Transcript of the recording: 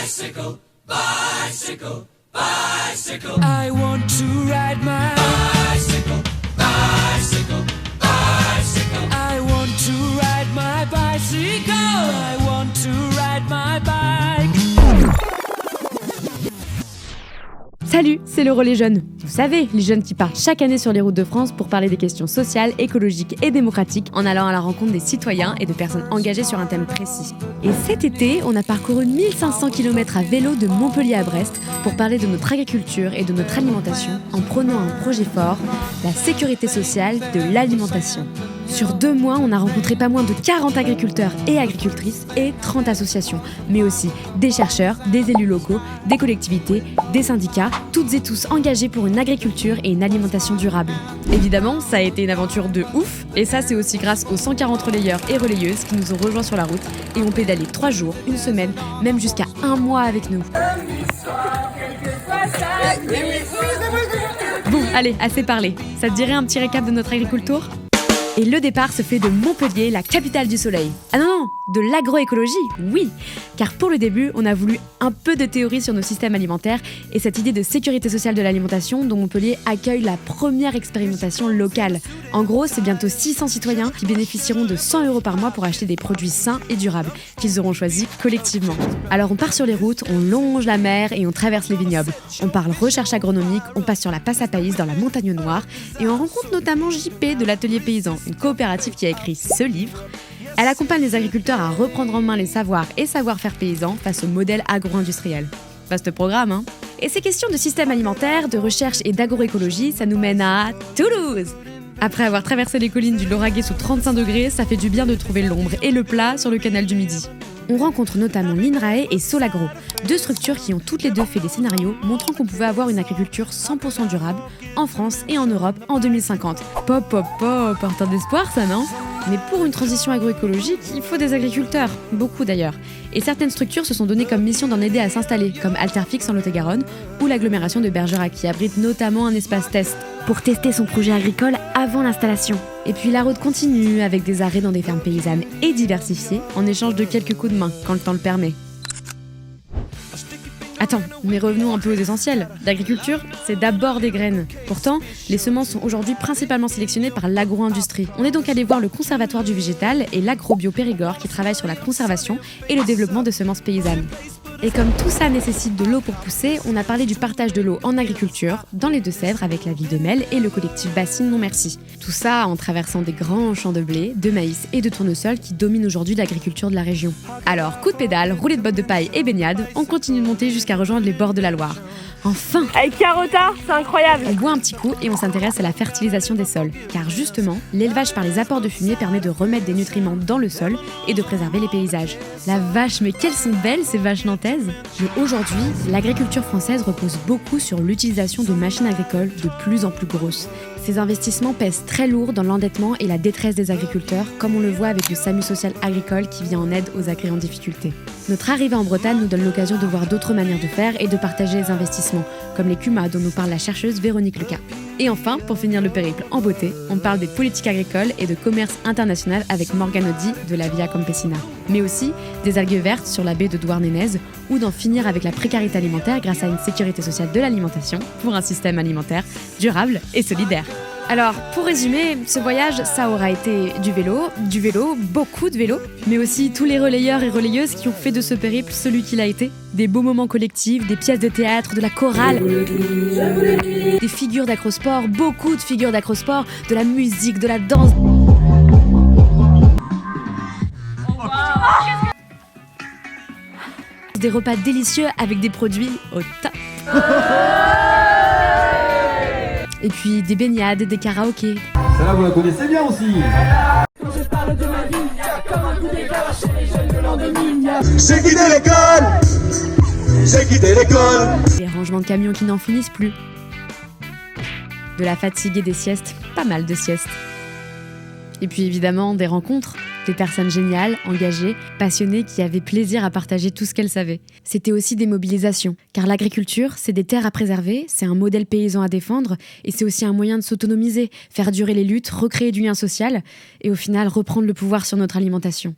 Bicycle, bicycle, bicycle. I want to ride my bicycle, bicycle, bicycle. I want to ride my bicycle. I want to ride my bike. Salut, c'est le Relais Jeunes. Vous savez, les jeunes qui partent chaque année sur les routes de France pour parler des questions sociales, écologiques et démocratiques en allant à la rencontre des citoyens et de personnes engagées sur un thème précis. Et cet été, on a parcouru 1500 km à vélo de Montpellier à Brest pour parler de notre agriculture et de notre alimentation en prônant un projet fort, la sécurité sociale de l'alimentation. Sur 2 mois, on a rencontré pas moins de 40 agriculteurs et agricultrices et 30 associations, mais aussi des chercheurs, des élus locaux, des collectivités, des syndicats, toutes et tous engagés pour une agriculture et une alimentation durable. Évidemment, ça a été une aventure de ouf, et ça c'est aussi grâce aux 140 relayeurs et relayeuses qui nous ont rejoints sur la route et ont pédalé 3 jours, 1 semaine, même jusqu'à 1 mois avec nous. Bon, allez, assez parlé. Ça te dirait un petit récap de notre agricultour ? Et le départ se fait de Montpellier, la capitale du soleil. Ah non, de l'agroécologie, oui. Car pour le début, on a voulu un peu de théorie sur nos systèmes alimentaires et cette idée de sécurité sociale de l'alimentation dont Montpellier accueille la première expérimentation locale. En gros, c'est bientôt 600 citoyens qui bénéficieront de 100 € par mois pour acheter des produits sains et durables qu'ils auront choisis collectivement. Alors on part sur les routes, on longe la mer et on traverse les vignobles. On parle recherche agronomique, on passe sur la Passe à Païs dans la Montagne Noire et on rencontre notamment JP de l'Atelier Paysan, une coopérative qui a écrit ce livre. Elle accompagne les agriculteurs à reprendre en main les savoirs et savoir-faire paysans face au modèle agro-industriel. Vaste programme, hein ? Et ces questions de système alimentaire, de recherche et d'agroécologie, ça nous mène à Toulouse. Après avoir traversé les collines du Lauragais sous 35 degrés, ça fait du bien de trouver l'ombre et le plat sur le canal du Midi. On rencontre notamment l'INRAE et Solagro, 2 structures qui ont toutes les deux fait des scénarios montrant qu'on pouvait avoir une agriculture 100% durable en France et en Europe en 2050. Pop, porteur d'espoir ça, non ? Mais pour une transition agroécologique, il faut des agriculteurs, beaucoup d'ailleurs. Et certaines structures se sont données comme mission d'en aider à s'installer, comme Alterfix en Lot-et-Garonne ou l'agglomération de Bergerac qui abrite notamment un espace test pour tester son projet agricole avant l'installation. Et puis la route continue avec des arrêts dans des fermes paysannes et diversifiées en échange de quelques coups de main quand le temps le permet. Attends, mais revenons un peu aux essentiels. L'agriculture, c'est d'abord des graines. Pourtant, les semences sont aujourd'hui principalement sélectionnées par l'agro-industrie. On est donc allé voir le Conservatoire du végétal et l'Agrobio Périgord qui travaillent sur la conservation et le développement de semences paysannes. Et comme tout ça nécessite de l'eau pour pousser, on a parlé du partage de l'eau en agriculture, dans les Deux-Sèvres avec la ville de Melle et le collectif Bassine Non Merci. Tout ça en traversant des grands champs de blé, de maïs et de tournesol qui dominent aujourd'hui l'agriculture de la région. Alors, coup de pédale, roulée de bottes de paille et baignade, on continue de monter jusqu'à rejoindre les bords de la Loire. Enfin! Avec Carota, c'est incroyable! On boit un petit coup et on s'intéresse à la fertilisation des sols. Car justement, l'élevage par les apports de fumier permet de remettre des nutriments dans le sol et de préserver les paysages. La vache, mais quelles sont belles ces vaches nantaises! Mais aujourd'hui, l'agriculture française repose beaucoup sur l'utilisation de machines agricoles de plus en plus grosses. Ces investissements pèsent très lourd dans l'endettement et la détresse des agriculteurs, comme on le voit avec le SAMU social agricole qui vient en aide aux agris en difficulté. Notre arrivée en Bretagne nous donne l'occasion de voir d'autres manières de faire et de partager les investissements, comme les CUMA dont nous parle la chercheuse Véronique Lecas. Et enfin, pour finir le périple en beauté, on parle des politiques agricoles et de commerce international avec Morgane Audi de la Via Campesina. Mais aussi des algues vertes sur la baie de Douarnenez ou d'en finir avec la précarité alimentaire grâce à une sécurité sociale de l'alimentation pour un système alimentaire durable et solidaire. Alors, pour résumer, ce voyage, ça aura été du vélo, beaucoup de vélo, mais aussi tous les relayeurs et relayeuses qui ont fait de ce périple celui qu'il a été. Des beaux moments collectifs, des pièces de théâtre, de la chorale, des figures d'acrosport, beaucoup de figures d'acrosport, de la musique, de la danse. Des repas délicieux avec des produits au top. Et puis des baignades, des karaokés. Celle-là, vous la connaissez bien aussi. Quand je parle de ma vie, comme un coup d'éclat chez les jeunes de l'an 2000. J'ai quitté l'école. J'ai quitté l'école. Des rangements de camions qui n'en finissent plus. De la fatigue et des siestes, pas mal de siestes. Et puis évidemment des rencontres, de personnes géniales, engagées, passionnées qui avaient plaisir à partager tout ce qu'elles savaient. C'était aussi des mobilisations, car l'agriculture, c'est des terres à préserver, c'est un modèle paysan à défendre, et c'est aussi un moyen de s'autonomiser, faire durer les luttes, recréer du lien social, et au final reprendre le pouvoir sur notre alimentation.